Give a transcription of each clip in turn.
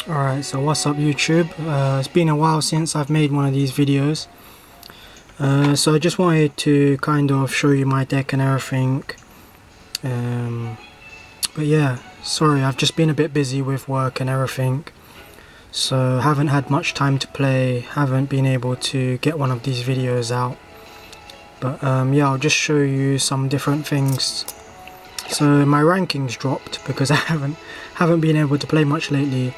Alright, so what's up YouTube? It's been a while since I've made one of these videos. So I just wanted to kind of show you my deck and everything. But yeah, sorry, I've just been a bit busy with work and everything. So haven't had much time to play, haven't been able to get one of these videos out. But yeah, I'll just show you some different things. So my rankings dropped because I haven't been able to play much lately.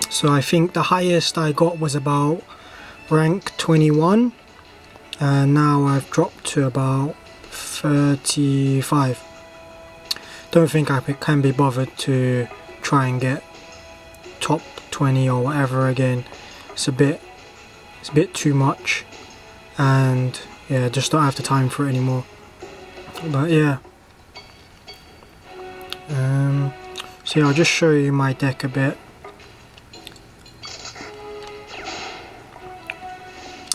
So I think the highest I got was about rank 21, and now I've dropped to about 35. Don't think I can be bothered to try and get top 20 or whatever again. It's a bit too much, and yeah, just don't have the time for it anymore. But yeah, so yeah, I'll just show you my deck a bit.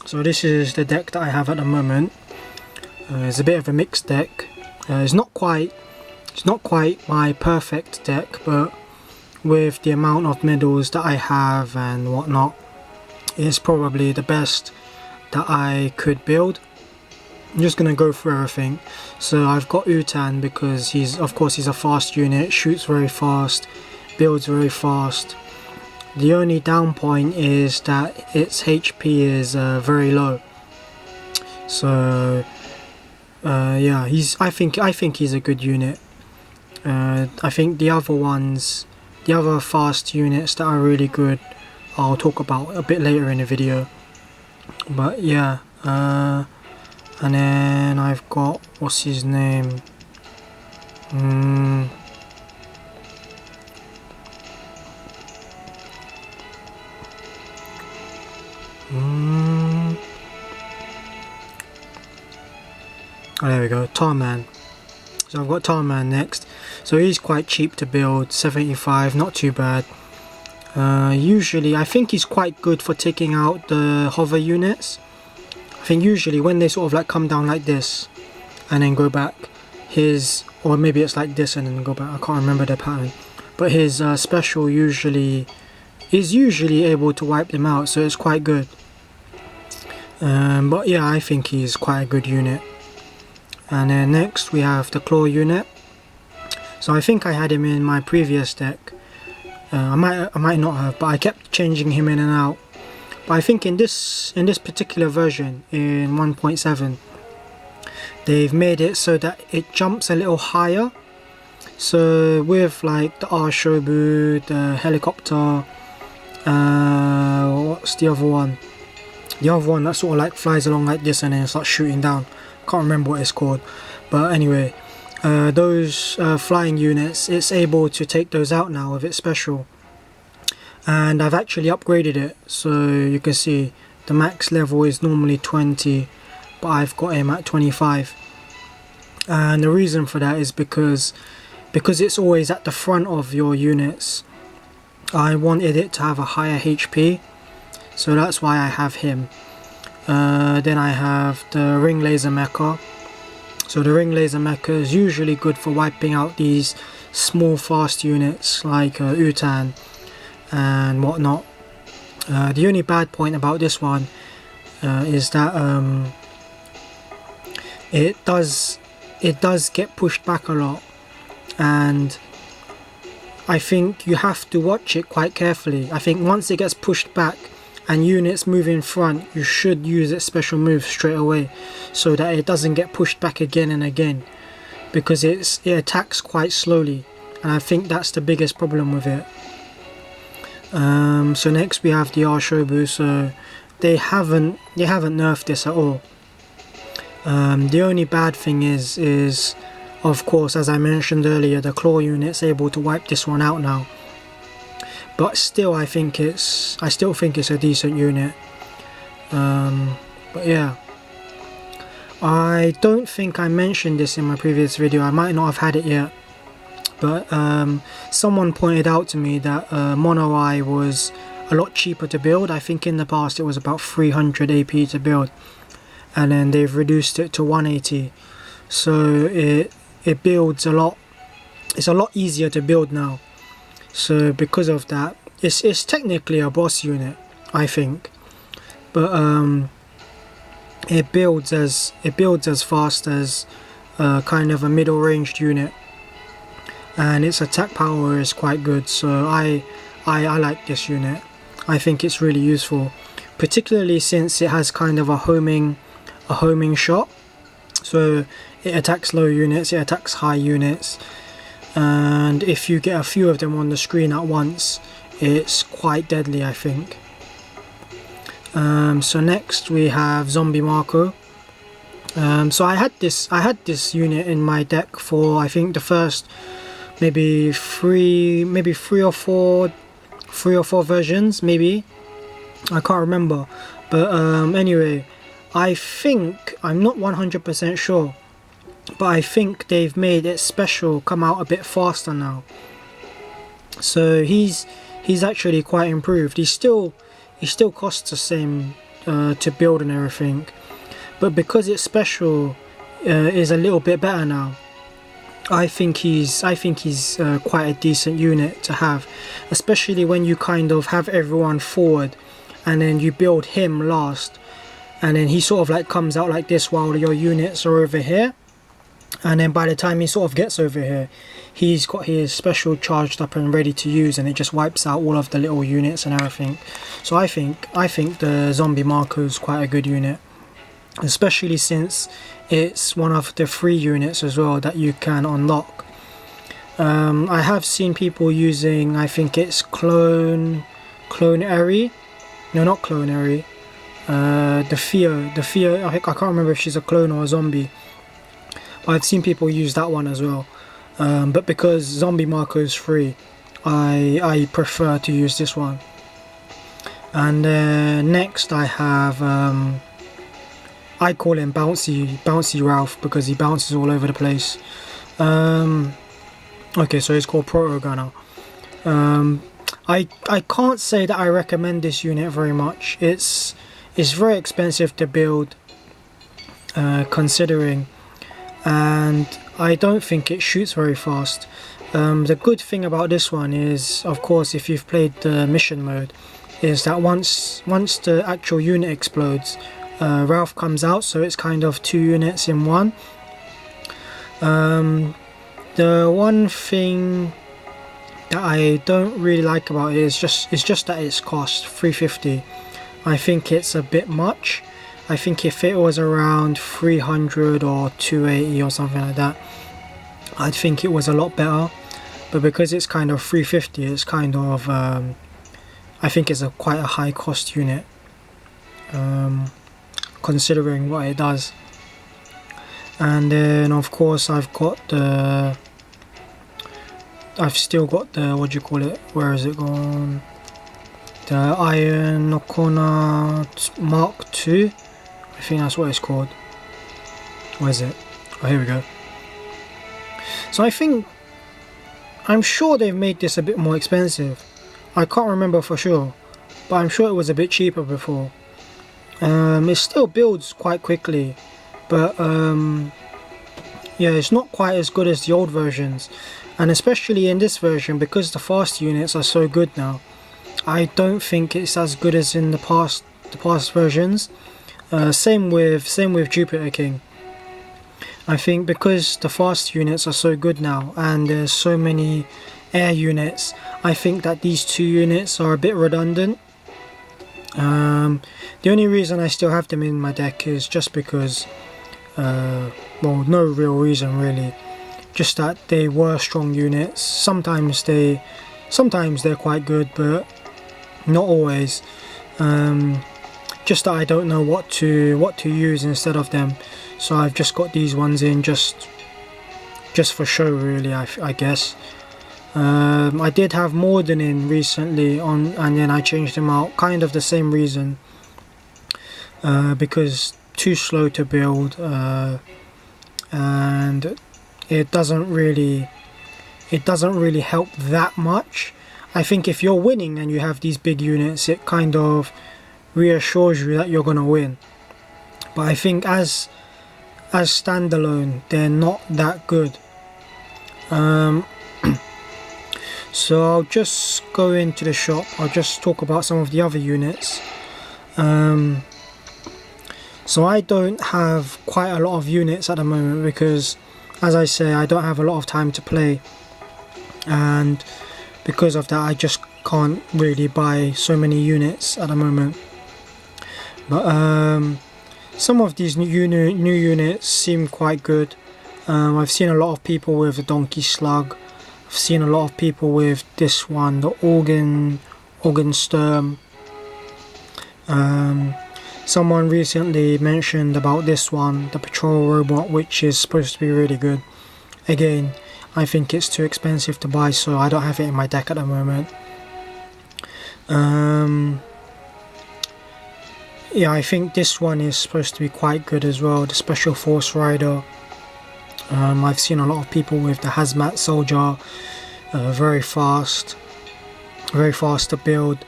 So this is the deck that I have at the moment. It's a bit of a mixed deck. It's not quite my perfect deck, but with the amount of medals that I have and whatnot, it's probably the best that I could build. I'm just gonna go through everything. So I've got Utan because he's a fast unit, shoots very fast, builds very fast. The only down point is that its HP is very low. So yeah, I think he's a good unit. I think the other fast units that are really good, I'll talk about a bit later in the video. But yeah, and then I've got, what's his name? Oh, there we go, Tarman. So I've got Tarman next. So he's quite cheap to build, 75, not too bad. Usually I think he's quite good for taking out the hover units. I think usually when they sort of like come down like this and then go back, or maybe it's like this and then go back, I can't remember the pattern, but his special is usually able to wipe them out, so it's quite good. But yeah, I think he's quite a good unit. And then next we have the claw unit. So I think I had him in my previous deck. I might not have, but I kept changing him in and out. But I think in this particular version, in 1.7, they've made it so that it jumps a little higher. So with like the Shobu, the helicopter, what's the other one? The other one that sort of like flies along like this and then starts shooting down. Can't remember what it's called, but anyway, those flying units, it's able to take those out now with its special. And I've actually upgraded it, so you can see the max level is normally 20, but I've got him at 25. And the reason for that is because it's always at the front of your units. I wanted it to have a higher HP, so that's why I have him. Then I have the ring laser mecha. So the ring laser mecha is usually good for wiping out these small fast units like utan and whatnot. The only bad point about this one is that it does get pushed back a lot, and I think you have to watch it quite carefully. I think once it gets pushed back and units move in front, you should use its special move straight away so that it doesn't get pushed back again and again, because it attacks quite slowly, and I think that's the biggest problem with it. So next we have the Shobu. So they haven't nerfed this at all. The only bad thing is of course, as I mentioned earlier, the claw unit's able to wipe this one out now. But still, I still think it's a decent unit. But yeah, I don't think I mentioned this in my previous video. I might not have had it yet, but someone pointed out to me that Mono Eye was a lot cheaper to build. I think in the past it was about 300 AP to build, and then they've reduced it to 180. So it builds a lot. It's a lot easier to build now. So because of that, it's technically a boss unit, I think, but it builds as fast as kind of a middle ranged unit, and its attack power is quite good. So I like this unit. I think it's really useful, particularly since it has kind of a homing shot. So it attacks low units, it attacks high units, and if you get a few of them on the screen at once, it's quite deadly, I think. So next we have Zombie Marco. So I had this unit in my deck for, I think, the first maybe three or four versions, maybe. I can't remember, but anyway, I think, I'm not 100% sure, but I think they've made its special come out a bit faster now. So he's actually quite improved. He still costs the same to build and everything, but because its special is a little bit better now, I think he's quite a decent unit to have, especially when you kind of have everyone forward and then you build him last, and then he sort of like comes out like this while your units are over here, and then by the time he sort of gets over here, he's got his special charged up and ready to use, and it just wipes out all of the little units and everything. So I think the Zombie Marco is quite a good unit, especially since it's one of the free units as well that you can unlock. I have seen people using, I think it's Clone Eri. No, not Clone Eri. The Theo, I can't remember if she's a clone or a zombie, but I've seen people use that one as well. But because Zombie Marco is free, I prefer to use this one. And next I have, I call him Bouncy Ralph because he bounces all over the place. Okay, so it's called Proto Gunner. I can't say that I recommend this unit very much. It's very expensive to build, considering, and I don't think it shoots very fast. The good thing about this one is, of course, if you've played the mission mode, is that once the actual unit explodes, Ralph comes out, so it's kind of 2 units in one. The one thing that I don't really like about it is just that it's cost $350. I think it's a bit much. I think if it was around 300 or 280 or something like that, I'd think it was a lot better. But because it's kind of 350, it's kind of I think it's quite a high cost unit, considering what it does. And then of course I've still got the, what do you call it, where is it gone, the Iron Okona Mark II, I think that's what it's called. Where is it? Oh, here we go. So I'm sure they've made this a bit more expensive. I can't remember for sure, but I'm sure it was a bit cheaper before. It still builds quite quickly, but yeah, it's not quite as good as the old versions. And especially in this version, because the fast units are so good now, I don't think it's as good as in the past versions. Same with Jupiter King. I think because the fast units are so good now and there's so many air units, I think that these 2 units are a bit redundant. The only reason I still have them in my deck is just because, well, no real reason really. Just that they were strong units. Sometimes they're quite good, but not always. Just that I don't know what to use instead of them, so I've just got these ones in just for show, really. I guess. I did have Morden in recently and then I changed them out. Kind of the same reason, because too slow to build, and it doesn't really help that much. I think if you're winning and you have these big units, it kind of reassures you that you're gonna win. But I think as standalone, they're not that good. So I'll just go into the shop. I'll just talk about some of the other units. So I don't have quite a lot of units at the moment because, as I say, I don't have a lot of time to play, and because of that I just can't really buy so many units at the moment. But some of these new units seem quite good. I've seen a lot of people with the donkey slug. I've seen a lot of people with this one, the organ sturm. Someone recently mentioned about this one, the patrol robot, which is supposed to be really good. Again, I think it's too expensive to buy, so I don't have it in my deck at the moment. Yeah, I think this one is supposed to be quite good as well, the Special Force Rider. I've seen a lot of people with the Hazmat Soldier, very fast to build.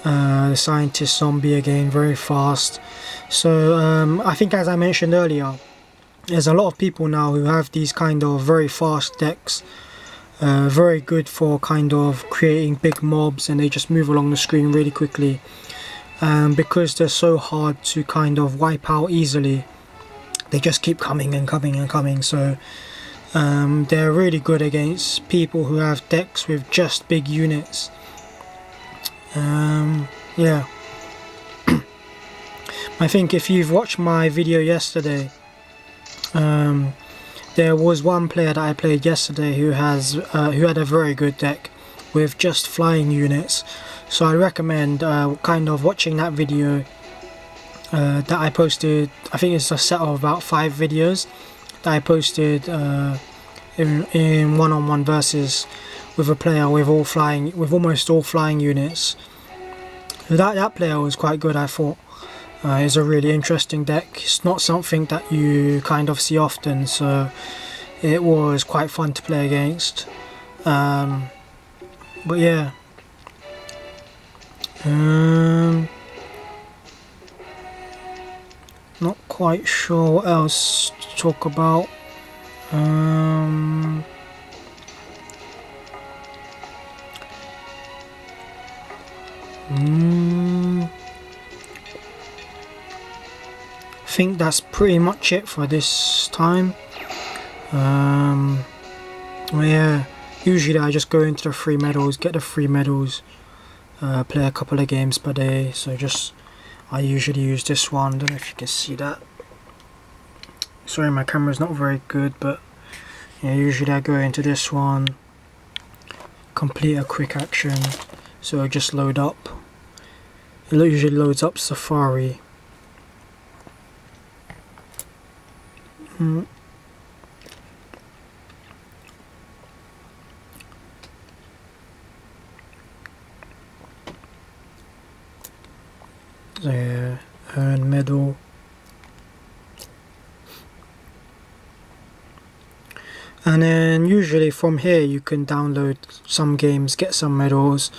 The Scientist Zombie again, very fast. So I think, as I mentioned earlier, there's a lot of people now who have these kind of very fast decks, very good for kind of creating big mobs, and they just move along the screen really quickly. Because they're so hard to kind of wipe out easily, they just keep coming and coming and coming. So they're really good against people who have decks with just big units. Yeah. I think if you've watched my video yesterday, there was one player that I played yesterday who had a very good deck with just flying units. So I recommend kind of watching that video that I posted. I think it's a set of about 5 videos that I posted in one-on-one versus with a player with almost all flying units. That player was quite good, I thought. It's a really interesting deck. It's not something that you kind of see often, so it was quite fun to play against. But yeah. Not quite sure what else to talk about. I think that's pretty much it for this time. Well, yeah, usually I just go into the free medals, get the free medals, play a couple of games per day. So I usually use this one. Don't know if you can see that. Sorry, my camera's not very good, but yeah, usually I go into this one, complete a quick action. So it'll just load up. It usually loads up Safari. So yeah, earn medal. And then usually from here you can download some games, get some medals.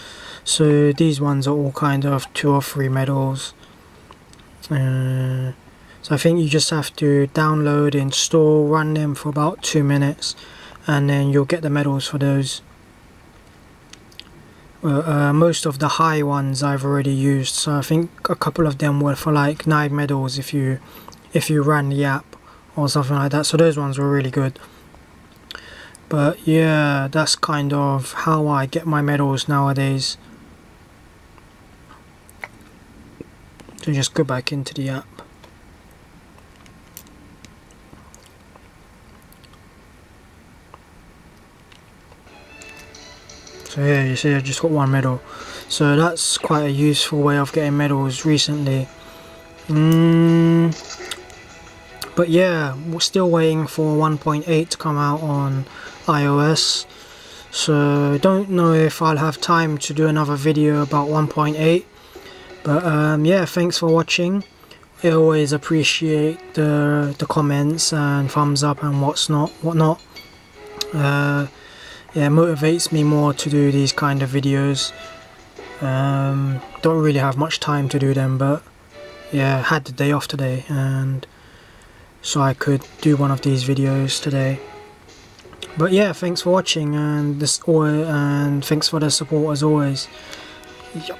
So these ones are all kind of 2 or 3 medals. So I think you just have to download, install, run them for about 2 minutes, and then you'll get the medals for those. Well, most of the high ones I've already used, so I think a couple of them were for like 9 medals if you ran the app or something like that. So those ones were really good. But yeah, that's kind of how I get my medals nowadays. So just go back into the app. So yeah, you see I just got 1 medal. So that's quite a useful way of getting medals recently. But yeah, we're still waiting for 1.8 to come out on iOS. So don't know if I'll have time to do another video about 1.8. But yeah, thanks for watching. I always appreciate the comments and thumbs up and whatnot. Yeah, motivates me more to do these kind of videos. Don't really have much time to do them, but yeah, I had the day off today, and so I could do one of these videos today. But yeah, thanks for watching, and thanks for the support as always. Yup.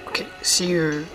Okay, see you.